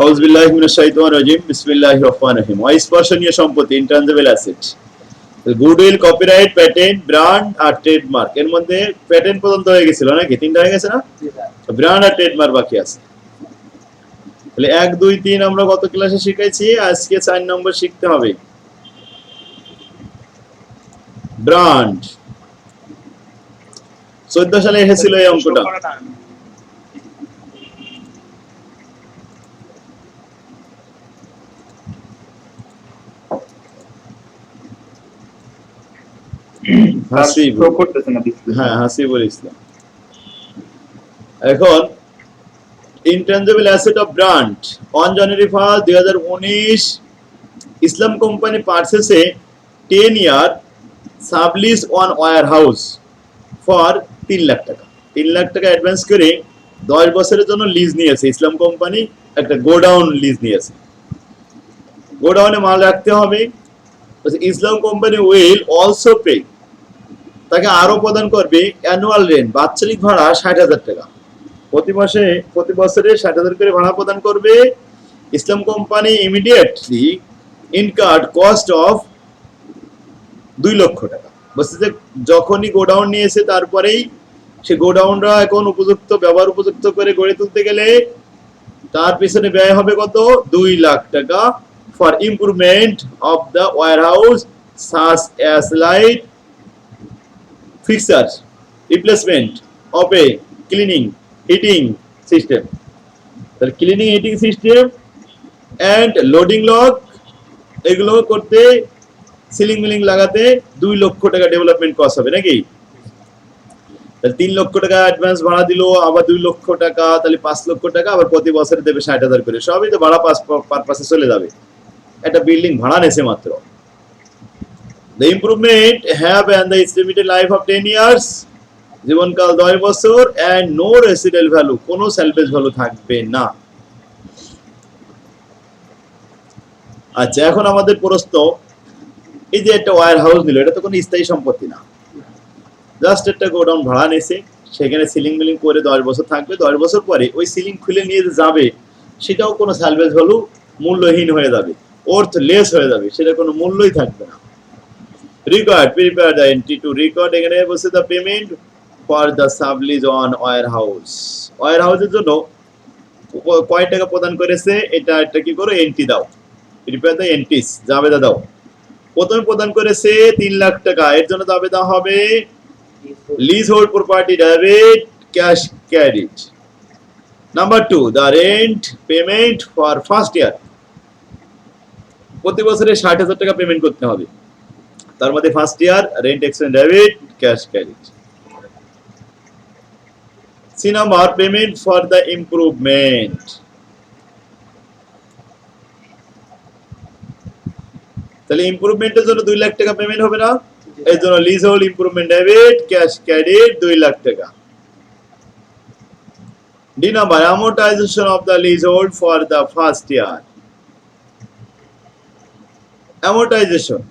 আউযু বিল্লাহি মিনাশ শাইতানির রাজিম বিসমিল্লাহির রহমানির রহিম। অস্পর্শনীয় সম্পত্তি intangible asset, goodwill, copyright, patent, brand আর ট্রেডমার্ক। এর মধ্যে প্যাটেন্ট পর্যন্ত হয়ে গেছিল নাকি? তিনটা হয়ে গেছে না? ব্র্যান্ড আর ট্রেডমার্ক বাকি আছে। তাহলে 1 2 3 আমরা গত ক্লাসে শিখাইছি, আজকে 4 নম্বর শিখতে হবে। ব্র্যান্ড 14 সালে এসেছিল এই অঙ্কটা। হাসিবুল ইসলাম। এখন intangible asset of brand on January 1, 2019 Islam company purchase a 10 year sublease on warehouse for 3 lakh টাকা। 3 লাখ টাকা অ্যাডভান্স করে 10 বছরের জন্য লিজ নিয়েছে ইসলাম কোম্পানি। একটা গোডাউন লিজ নিয়েছে, গোডাউনে মাল রাখতে হবে। ইসলাম কোম্পানি উইল অলসো পে, তাকে আরো প্রদান করবে অ্যানুয়াল রেন্ট, বাৎসরিক ভাড়া 60,000 টাকা। প্রতি বছরে 60,000 করে ভাড়া প্রদান করবে। Islam company immediately incurred cost of 2 লক্ষ টাকা। বলছে যে যখনই গোডাউন নিয়েছে তারপরেই সে গোডাউনটা এখন উপযুক্ত, ব্যবহার উপযুক্ত করে গড়ে তুলতে গেলে তার পিছনে ব্যয় হবে কত? 2 লাখ টাকা for improvement of the warehouse such as light fixtures, replacement of a cleaning heating system, the cleaning heating system and loading log এগুলো করতে সিলিং মিলিং লাগাতে 2 লক্ষ টাকা ডেভেলপমেন্ট কস্ট হবে নাকি? তাহলে 3 লক্ষ টাকা অ্যাডভান্স ভাড়া দিল, আবার 2 লক্ষ টাকা, তাহলে 5 লক্ষ টাকা, আবার প্রতি বছরে দেবে 60,000 করে। সবই তো ভাড়া পারপাসে চলে যাবে। একটা বিল্ডিং ভাড়া নেছে মাত্র। The improvement have and the estimated life of 10 years, জীবনকাল 10 বছর, and no residual value, কোনো salvage value থাকবে না। আচ্ছা, এখন আমাদের প্রশ্ন, এই যে একটা ওয়্যার হাউস নিল, এটা তো কোনো স্থায়ী সম্পত্তি না, জাস্ট একটা গোডাউন ভাড়া নিয়েছে, সেখানে সিলিং মিলিং করে 10 বছর থাকবে। 10 বছর পরে ওই সিলিং খুলে নিয়ে যাবে, সেটাও কোনো salvage value, মূল্যহীন হয়ে যাবে, ওর্থলেস হয়ে যাবে, সেটা কোনো মূল্যই থাকবে না। Record, prepare the entry to record, এখানে বলছে the payment for the sublease on warehouse, ওয়্যারহাউসের জন্য কয় টাকা প্রদান করেছে এটা কি করো, এন্ট্রি দাও। প্রিপেয়ার দ্য এন্ট্রিজ, জাবেদা দাও। প্রথমে প্রদান করেছে 3 লাখ টাকা, এর জন্য জাবেদা হবে leasehold property debit cash credit. Number 2, the rent payment for first year, প্রতি বছরে 60,000 টাকা পেমেন্ট করতে হবে। তার মধ্যে first year rent expense debit cash credit. C number, payment for the improvement, তাহলে ইমপ্রুভমেন্টের জন্য 2 লাখ টাকা পেমেন্ট হবে না? এর জন্য leasehold improvement debit cash credit 2 lakh টাকা। ডি number, amortization of the leasehold for the first year, amortization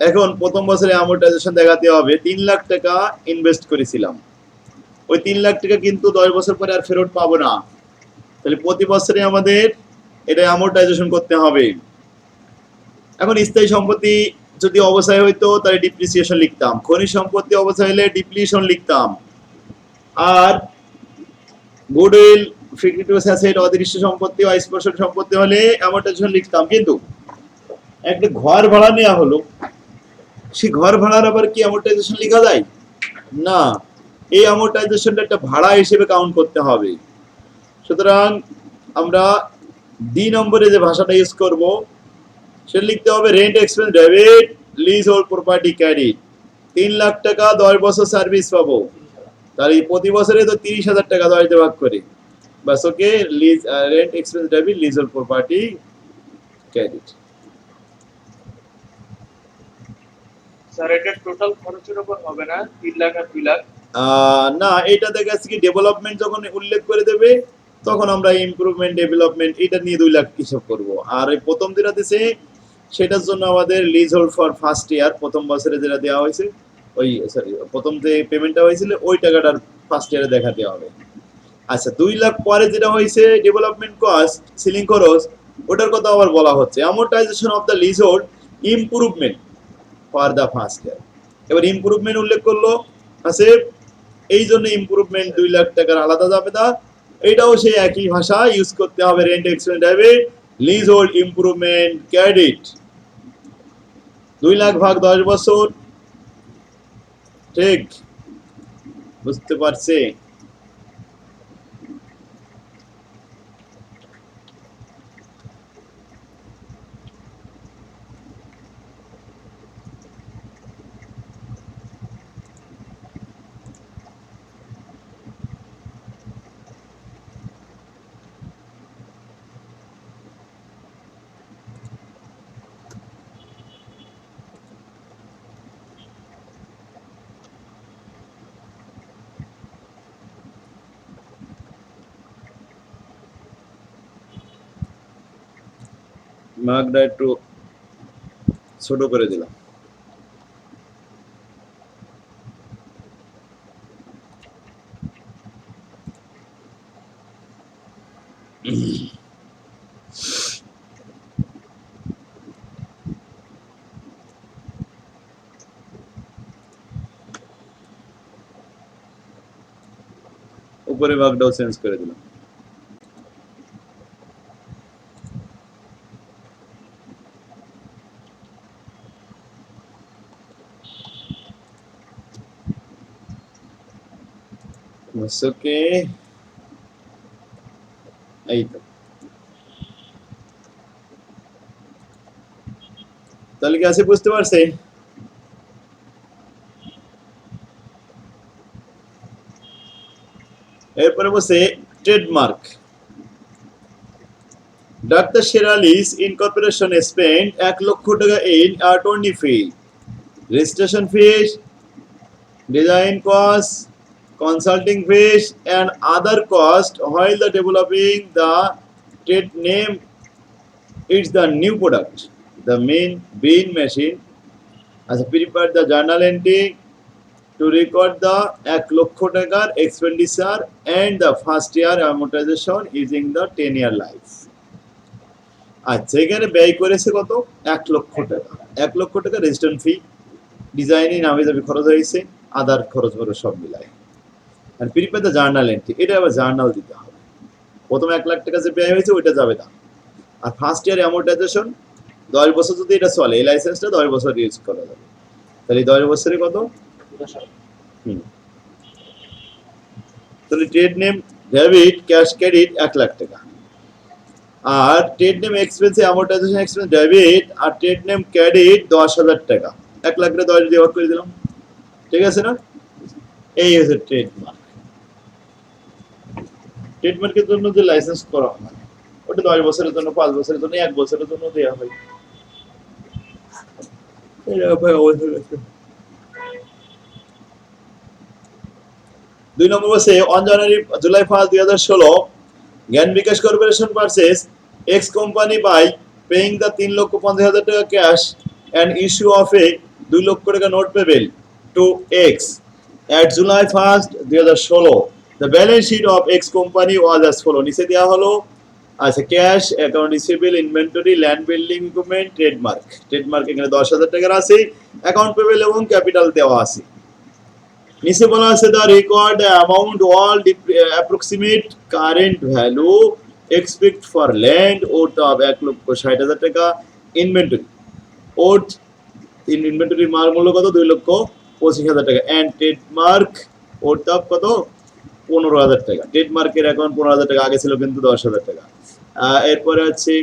এখন প্রথম বছরে অ্যামortization দেখাতে হবে। 3 লাখ টাকা ইনভেস্ট করেছিলাম, ওই 3 লাখ টাকা কিন্তু 10 বছর পরে আর ফেরত পাবো না, তাহলে প্রতি বছরে আমাদের এটা অ্যামortization করতে হবে। এখন স্থায়ী সম্পত্তি যদি অবস্থায় হইতো তাহলে ডিপ্রিসিয়েশন লিখতাম, খনিজ সম্পত্তি অবস্থায় হলে ডিপ্লিশন লিখতাম, আর গুডউইল, ফিক্টিটিভ অ্যাসেট, অদৃশ্য সম্পত্তি, অস্পর্শনীয় সম্পত্তি হলে অ্যামortization লিখতাম। কিন্তু একটা ঘর ভাড়া নেওয়া হলো, সেই ঘর ভাড়ার আবার কি অ্যামortization লেখা যায়? না, এই অ্যামortizationটা একটা ভাড়া হিসেবে কাউন্ট করতে হবে। সুতরাং আমরা ডি নম্বরে যে ভাষাটা ইউজ করব সেটা লিখতে হবে rent expense debit leasehold property credit. 3 lakh টাকা 10 বছর সার্ভিস পাবো, তাহলে প্রতি বছরে তো 30,000 টাকা 10 দিয়ে ভাগ করে, বাস okay, lease rent expense debit leasehold property credit. Sir এটা টোটাল খরচের উপর হবে না? 3 লাখ আর 2 লাখ না, এটা দেখা যাচ্ছে কি ডেভেলপমেন্ট যখন উল্লেখ করে দেবে তখন আমরা ইমপ্রুভমেন্ট ডেভেলপমেন্ট এটা নিয়ে 2 লাখ হিসাব করব। আর এই প্রথম যেটা দিছে সেটার জন্য আমাদের leasehold for first year, প্রথম বছরে যেটা দেওয়া হয়েছে, ওই সরি প্রথম যে পেমেন্টটা হয়েছিল ওই টাকাটার ফার্স্ট ইয়ারে দেখাতে হবে। আচ্ছা 2 লাখ পরে যেটা হয়েছে ডেভেলপমেন্ট কস্ট সিলিং খরচ, ওটার কথা আবার বলা হচ্ছে amortisation of the leasehold improvement for the first ইয়ার। এবার ইমপ্রুভমেন্ট উল্লেখ করলো আছে, এই জন্য ইমপ্রুভমেন্ট 2 লাখ টাকার আলাদা যাবে না, এটাও সেই একই ভাষা ইউজ করতে হবে, rent expense debit leasehold improvement credit. 2 lakh ভাগ 10 বছর, ঠিক বুঝতে পারছে? মার্কটা একটু ছোট করে দিলাম। উপরে ভাগটাও চেঞ্জ করে দিলাম। ওকে, এই তো তাহলে কি আছে, বুঝতে পারছে? এরপরে বসে ট্রেডমার্ক। ডাক্তার শেরালিস ইনকর্পোরেশন স্পেন্ড 1 লক্ষ টাকা in attorney fee, registration fees, design cost, consulting fees and other cost while the developing the trade name. It's the new product, the main bean machine as prepared the journal entry to record the 1 লক্ষ টাকার expenditure and the first year amortization using the 10-year life. আচ্ছা এখানে ব্যয় করেছে কত? 1 লক্ষ টাকা। 1 লক্ষ টাকা registration fee, ডিজাইনে নামে যাবে খরচ হয়েছে, আদার খরচ খরচ সব মিলায়। আর প্রিপেয়ার দ্য জার্নাল এন্ট্রি, এটা আবার জার্নাল দিতে হবে। প্রথমে 1 লাখ টাকা যে ব্যয় হয়েছে ওইটা যাবে না। আর ফার্স্ট ইয়ার অ্যামোর্টাইজেশন 10 বছর যদি এটা চলে, এই লাইসেন্সটা 10 বছর ইউজ করা যাবে। তাহলে 10 বছরে কত? তাহলে trade name debit cash credit 1 lakh টাকা, আর trade name expense amortization expense debit আর ট্রেড নেম ক্রেডিট 10,000 টাকা। 1 লাখ 10 দিয়ে ভাগ করে দিলাম, ঠিক আছে না? এই হচ্ছে ট্রেডমার্ক। ট্রেডমার্কের জন্য যে লাইসেন্স করা হয় ওটা 10 বছরের জন্য, 5 বছরের জন্য, 1 বছরের জন্য দেওয়া হয়। দুই নম্বর বলছে on July 1, 2016 Gyan Bikash corporation purchase x company by paying the 3,50,000 টাকা cash and issue of a 2 লক্ষ টাকা note payable to X at July 1, 2016. The balance sheet of X company was as follow. নিচে দেওয়া হলো আচ্ছা cash, account receivable, inventory, land building equipment, trademark. Trademark এখানে 10,000 টাকার আছে, অ্যাকাউন্ট পেবেল এবং ক্যাপিটাল দেওয়া আছে। নিচে বলা আছে the record the amount all approximate current value expect for land worth of 1,60,000 টাকা, ইনভেন্টরি ওর্থ ইনভেন্টরির মাল মূল্য কত? 2,25,000 টাকা, এন্ড ট্রেডমার্ক ওর্থ অফ কত? 15,000 টাকা। ট্রেডমার্কের অ্যাকাউন্ট 15,000 টাকা, আগে ছিল কিন্তু 10,000 টাকা। এরপরে আছে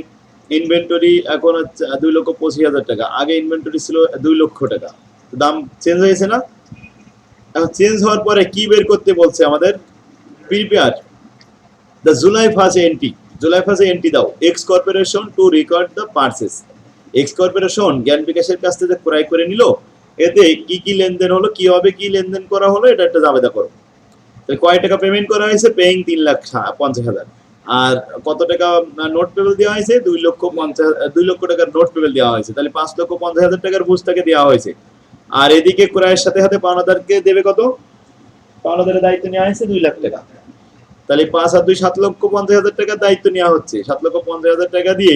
ইনভেন্টরি, এখন হচ্ছে 2,25,000 টাকা, আগে ইনভেন্টরি ছিল 2 লক্ষ টাকা। দাম চেঞ্জ হয়েছে না? এখন চেঞ্জ হওয়ার পরে কি বের করতে বলছে আমাদের? Prepare the July 1 entry. July 1 entry দাও x corporation to record the purchase. X corporation জ্ঞান বিকাশের কাছ থেকে ক্রয় করে নিল, এতে কি কি লেনদেন হলো, কিভাবে কি লেনদেন করা হলো, এটা একটা জাবেদা করো। তাহলে কয় টাকা পেমেন্ট করা হয়েছে? পেইং 3,50,000। আর কত টাকা নোট পেবেল দেওয়া হয়েছে? 2 লক্ষ টাকার নোট পেবেল দেওয়া হয়েছে। তাহলে 5,50,000 টাকার বুঝ তাকে দেওয়া হয়েছে। আর এদিকে ক্রয়ের সাথে সাথে পাওনাদারকে দেবে কত? পাওনাদারের দায়িত্ব নেওয়া হয়েছে 2 লাখ টাকা। তাহলে 5 আর 2 7,50,000 টাকার দায়িত্ব নেওয়া হচ্ছে। 7,50,000 টাকা দিয়ে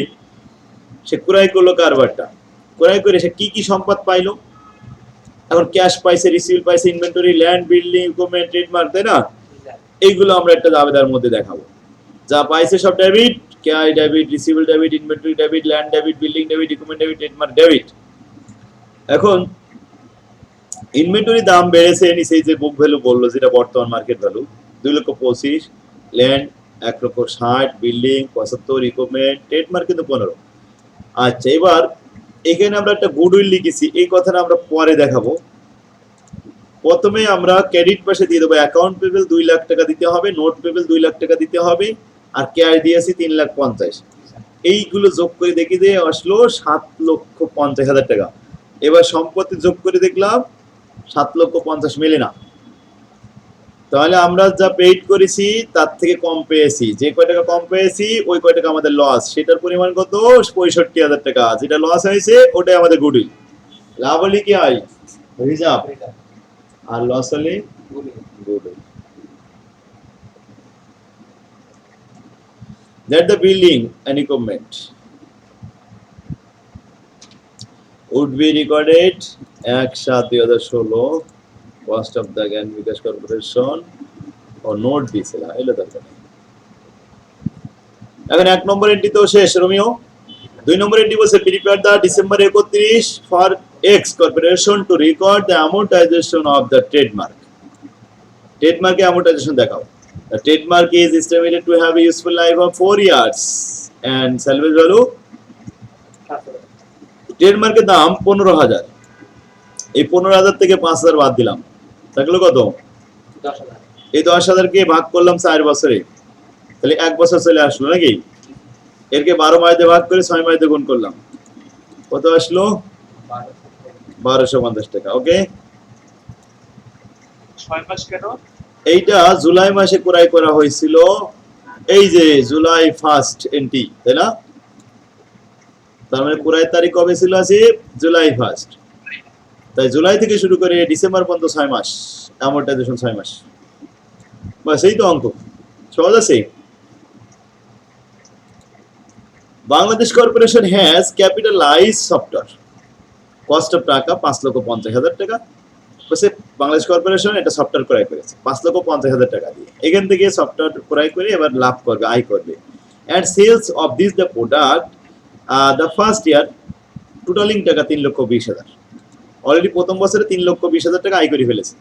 সে ক্রয় করলো কারবারটা, ক্রয় করে সে কি কি সম্পদ পাইলো? এখন ক্যাশ পাইছে, রিসিভ পাইছে, inventory, land, building, equipment, trademark, তাই না? এইগুলো আমরা একটা দাবিদার মধ্যে দেখাবো। যা পাইছে সব debit, cash debit, receivable debit, inventory debit, land debit, building debit, equipment debit, trademark debit. এখন ইনভেন্টরি দাম বেড়েছে, নিচে যে বুক ভ্যালু বললো, যেটা বর্তমান market value 2,25,000, land 1,60,000, building 75, equipment, trademark কিন্তু 15। আচ্ছা, এবার এখানে আমরা একটা গুডউইল লিখেছি, এই কথাটা আমরা পরে দেখাবো। প্রথমে আমরা ক্রেডিট পাশে দিয়ে দেবো অ্যাকাউন্ট পেবল 2 লাখ টাকা দিতে হবে, নোট পেবল 2 লাখ টাকা দিতে হবে, আর ক্যাশ দিয়েছি 3,50,000। এইগুলো যোগ করে দেখি যে আসলো 7,50,000 টাকা। এবার সম্পত্তি যোগ করে দেখলাম 7,50,000 মেলে না। তাহলে আমরা যা পেইড করেছি তার থেকে কম পেয়েছি। যে কয় টাকা কম পেয়েছি ওই কয় টাকা আমাদের লস, সেটার পরিমাণ কত? 65,000 টাকা। যেটা লস হয়েছে ওটাই আমাদের গুডউইল। লাভ হলে কি হয়? রিজার্ভ। আর লস হলে goodwill. That the building and equipment would be recorded 1/7/2016 cost of the জ্ঞান বিকাশ কর্পোরেশন ও নোট দিয়েছিল, এলো দরকার নেই। এখন 1 নম্বর এন্ট্রি তো শেষ রোমিও। 2 নম্বর এন্ট্রি বলছে prepare the December 31 for x corporation to record the amortization of the trademark. ট্রেডমার্কে অ্যামortization দেখাও। The trademark is estimated to have a useful life of 4 years and salvage value ট্রেডমার্কের দাম 15,000। এই 15,000 থেকে 5,000 বাদ দিলাম, থাকলো কত? 10,000। এই 10,000 কে ভাগ করলাম 4 বছরে, তাহলে 1 বছর চলে আসলো নাকি? এরকে 12 মাস দিয়ে ভাগ করে 6 মাস দিয়ে গুণ করলাম, কত আসলো? 1,250 টাকা। ওকে, 6 মাস কেন? এইটা জুলাই মাসে ক্রয় করা হয়েছিল, এই যে জুলাই 1 এন্ট্রি, তাই না? তার মানে ক্রয়ের তারিখ কবে ছিল? আছে জুলাই 1। তাই জুলাই থেকে শুরু করে ডিসেম্বর পর্যন্ত 6 মাস, অ্যামortization 6 মাস। বাস, এই তো অঙ্ক, সহজ আছে। Bangladesh corporation has capitalise software cost of টাকা 5,50,000 টাকা। বলছে বাংলাদেশ কর্পোরেশন এটা সফটওয়্যার ক্রয় করেছে 5,50,000 টাকা দিয়ে। এখান থেকে সফটওয়্যার ক্রয় করে এবার লাভ করবে, আয় করবে। And sales of this the product the first year totalling টাকা 3,20,000। অলরেডি প্রথম বছরে 3,20,000 টাকা আয় করে ফেলেছে।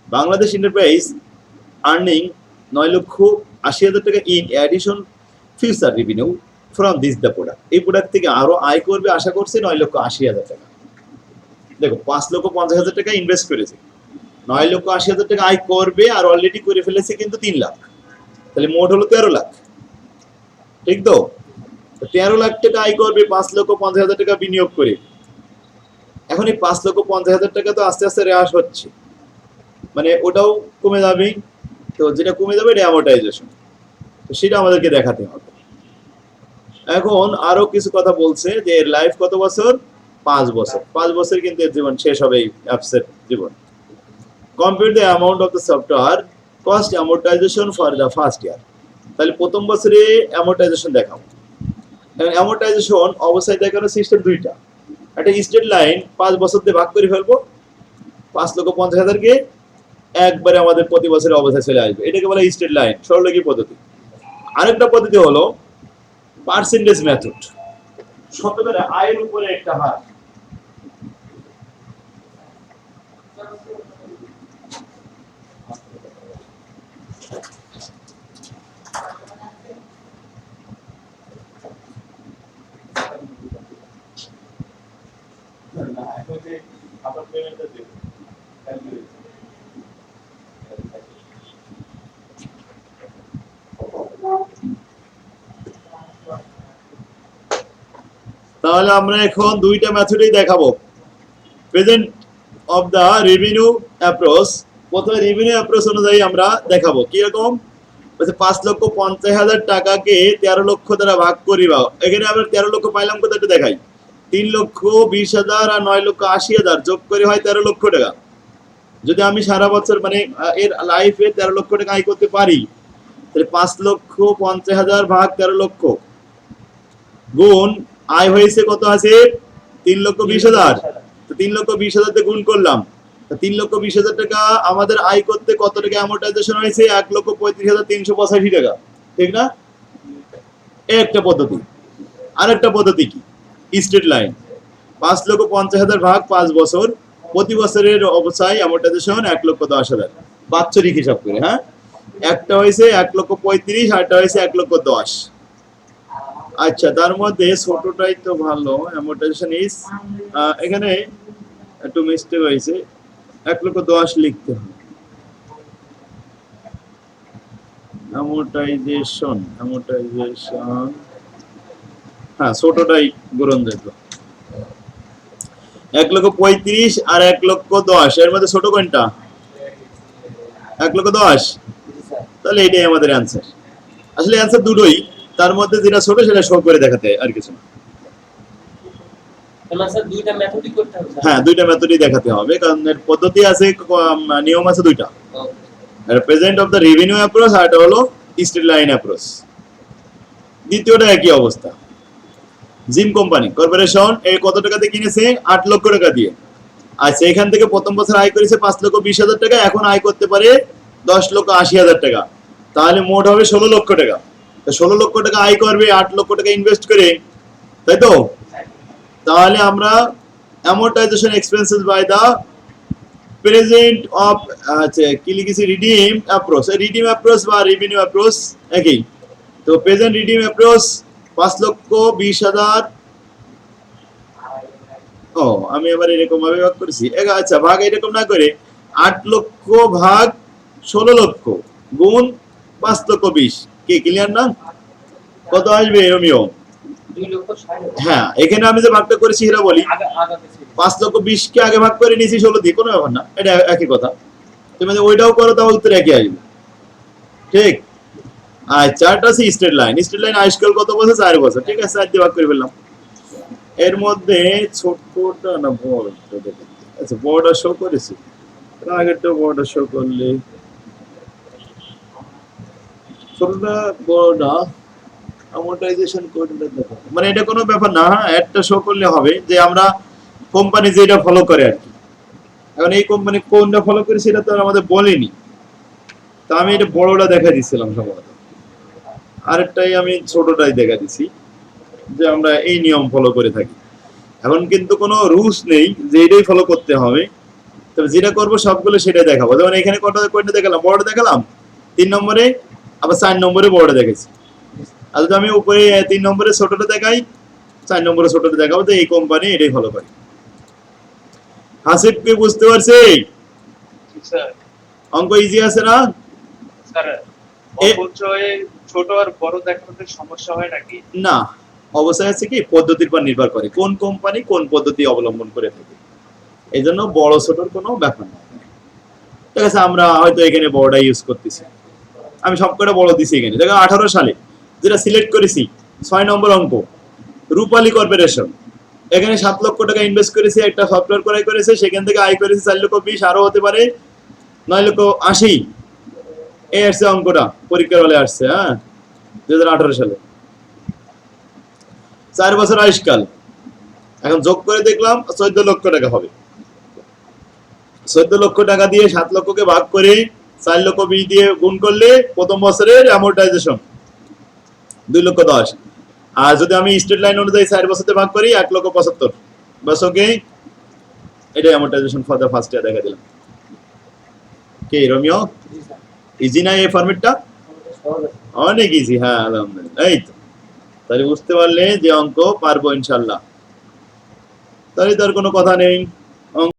বাংলাদেশ এন্টারপ্রাইজ আর্নিং 9,80,000 টাকা in addition future revenue from this the product. এই প্রোডাক্ট থেকে আরো আয় করবে আশা করছে 9,80,000 টাকা। দেখো 5,50,000 টাকা ইনভেস্ট করেছে, 9,80,000 টাকা আয় করবে, আর অলরেডি করে ফেলেছে কিন্তু 3 লাখ। তাহলে মোট হলো 13 লাখ, ঠিক তো? 13 লাখ টাকা আয় করবে 5,50,000 টাকা বিনিয়োগ করে। এখন এই 5,50,000 টাকা তো আস্তে আস্তে হ্রাস হচ্ছে, মানে ওটাও কমে যাবে। তো যেটা কমে যাবে এটা অ্যামortization, তো সেটা আমাদেরকে দেখাতে হবে। এখন আরো কিছু কথা বলছে যে এর লাইফ কত বছর? 5 বছর। 5 বছর কিন্তু এর জীবন শেষ হবে, এই অ্যাপসের জীবন। Compute the amount of the software cost amortization for the first year. তাহলে প্রথম বছরে অ্যামortization দেখাবো। এখন অ্যামortization অবস্থায় দেখানোর সিস্টেম দুইটা। একটা স্ট্রেট লাইন 5 বছর দিয়ে ভাগ করে ফেলবো, 5,50,000 কে একবারে আমাদের প্রতি বছরের অবস্থায় চলে আসবে, এটাকে বলে স্ট্রেট লাইন, সরলরেখী পদ্ধতি। আরেকটা পদ্ধতি হলো পার্সেন্টেজ মেথড, শতকরা আয়ের উপরে একটা হার। তাহলে আমরা এখন দুইটা মেথডই দেখাবো। Present of the revenue approach, প্রথমে রেভিনিউ অ্যাপ্রোচ অনুযায়ী আমরা দেখাবো কিরকম। 5,50,000 টাকাকে 13 লক্ষ দ্বারা ভাগ করিবা। এখানে আমরা 13 লক্ষ পাইলাম কোথায় একটু দেখাই। 3,20,000 আর 9,80,000 যোগ করে হয় 13 লক্ষ টাকা। যদি আমি সারা বছর মানে এর লাইফে 13 লক্ষ টাকা আয় করতে পারি, তাহলে 5,50,000 ভাগ 13 লক্ষ গুণ আয় হয়েছে কত আছে 3,20,000। তো 3,20,000 দিয়ে গুণ করলাম, তো 3,20,000 টাকা আমাদের আয় করতে কত টাকা অ্যামortization হয়েছে 1,35,385 টাকা, ঠিক না? এই একটা পদ্ধতি। আরেকটা পদ্ধতি কি, স্ট্রেট লাইন 5,50,000 ভাগ 5 বছর, প্রতি বছরের অবস্থায় অ্যামortization 1,10,000 বাৎসরিক হিসাব করে। হ্যাঁ, একটা হয়েছে 1,35,000 আর একটা হয়েছে 1,10,000। আচ্ছা, তার মধ্যে ছোটটাই তো ভালো, অ্যামortization ইজ এখানে একটু মিস্টেক হয়েছে, 1,10,000 লিখতে হবে। অ্যামortization হ্যাঁ ছোটটাই গ্রহণ যেত, 1,35,000 আর 1,10,000 এর মধ্যে ছোট কোনটা 1,10,000, তাহলে এটাই আমাদের অ্যান্সার। আসলে অ্যান্সার দুটোই, তার মধ্যে যেটা ছোট সেটা শো করে দেখাতে হয়, আর কিছু না। হ্যাঁ, দুইটা মেথডই দেখাতে হবে, কারণ এর পদ্ধতি আছে, নিয়ম আছে দুইটা, present of the revenue approach আর এটা হলো স্ট্রেট লাইন অ্যাপ্রোচ। দ্বিতীয়টা একই অবস্থা, জিম কোম্পানি কর্পোরেশন এই কত টাকাতে কিনেছে 8 লক্ষ টাকা দিয়ে। আচ্ছা, এখান থেকে প্রথম বছর আয় করেছে 5,20,000 টাকা, এখন আয় করতে পারে 10,80,000 টাকা, তাহলে মোট হবে 16 লক্ষ টাকা। তো 16 লক্ষ টাকা আয় করবে 8 লক্ষ টাকা ইনভেস্ট করে, তাই তো? তাহলে আমরা amortization expenses by the present of, আচ্ছা কি লিখেছি, রিডিম অ্যাপ্রোচ। রিডিম অ্যাপ্রোচ বা রেভিনিউ অ্যাপ্রোচ একই। তো প্রেজেন্ট রিডিম অ্যাপ্রোচ 5,20,000। ও, আমি আবার এরকম ভাবে ভাগ করেছি। আচ্ছা, ভাগ এরকম না করে 8 লক্ষ ভাগ 16 লক্ষ গুণ 5,20,000, কি ক্লিয়ার না? কত আসবে রমিও? 2,60,000। হ্যাঁ, এখানে আমি যে ভাগটা করেছি সেটা বলি, 5,20,000 কে আগে ভাগ করে নিয়েছি 16 দিয়ে, কোনো ব্যাপার না, এটা একই কথা। তুমি যদি ওইটাও করো তাহলে উত্তর একই আসবে, ঠিক? আর চারটা আছে স্ট্রেট লাইন। স্ট্রেট লাইন আইসকল কত বছর? 4 বছর, ঠিক আছে, 4 দিয়ে ভাগ করে ফেললাম। এর মধ্যে ছোটটা না বড়, আচ্ছা বড়টা শো করেছি, আগেরটা বড়টা শো করলে ছোটটা বড়টা অ্যামortization কোডটা দেখো, মানে এটা কোনো ব্যাপার না, হ্যাঁ একটা শো করলে হবে যে আমরা কোম্পানি যেটা ফলো করে আর কি। এখন এই কোম্পানি কোনটা ফলো করে সেটা তো আর আমাদের বলেনি, তো আমি এটা বড়টা দেখা দিছিলাম সম্ভবত, আরেকটাই আমি ছোটটাই দেখা দিছি যে আমরা এই নিয়ম ফলো করে থাকি। এখন কিন্তু কোনো রুলস নেই যে এটাই ফলো করতে হবে, তবে যেটা করবো সবগুলো সেটাই দেখাবো। যেমন এখানে কোনটা দেখালাম, বড়টা দেখালাম 3 নম্বরে, আবার 4 নম্বরে বড়টা দেখেছি। আর যদি আমি উপরে 3 নম্বরে ছোটটা দেখাই, 4 নম্বরে ছোটটা দেখাবো, তো এই কোম্পানি এটাই ফলো করে। হাসিব কি বুঝতে পারছি? স্যার অঙ্ক ইজি আছে না? স্যার অপচয়ে ছোট আর বড় দেখানোতে সমস্যা হয় নাকি? না, অবশ্যই আছে কি পদ্ধতির উপর নির্ভর করে, কোন কোম্পানি কোন পদ্ধতি অবলম্বন করে থাকে, এই জন্য বড় ছোটর কোনো ব্যাপার না। ঠিক আছে, আমরা হয়তো এখানে বড়টা ইউজ করতেছি, আমি সবকটা বড় দিছি এখানে। দেখো 18 সালে যেটা সিলেক্ট করেছি 6 নম্বর অঙ্ক, রূপালী কর্পোরেশন, এখানে 7 লক্ষ টাকা ইনভেস্ট করেছে, একটা সফটওয়্যার ক্রয় করেছে, সেখান থেকে আয় করেছে 4,20,000, আরো হতে পারে 9,80,000। এই আসছে অঙ্কটা, পরীক্ষার হলে আসছে, হ্যাঁ 2018 সালে, 4 বছর আয়ুষ্কাল। এখন যোগ করে দেখলাম 14 লক্ষ টাকা হবে। 14 লক্ষ টাকা দিয়ে 7 লক্ষকে ভাগ করে 4,20,000 দিয়ে গুণ করলে প্রথম বছরের অ্যামortization 2,10,000। আর যদি আমি স্ট্রেট লাইন অনুযায়ী 4 বছরতে ভাগ করি 1,75,000, বাস ওকে, এটা অ্যামortization ফর দ্য ফার্স্ট ইয়ার দেখা দিলাম। কে রমিও, ইজি না এই ফরম্যাটটা? অনেক ইজি, হ্যাঁ আলহামদুলিল্লাহ। এই তো, তাহলে বুঝতে পারলে যে অঙ্ক পারবো ইনশাল্লাহ, তাহলে তার কোনো কথা নেই।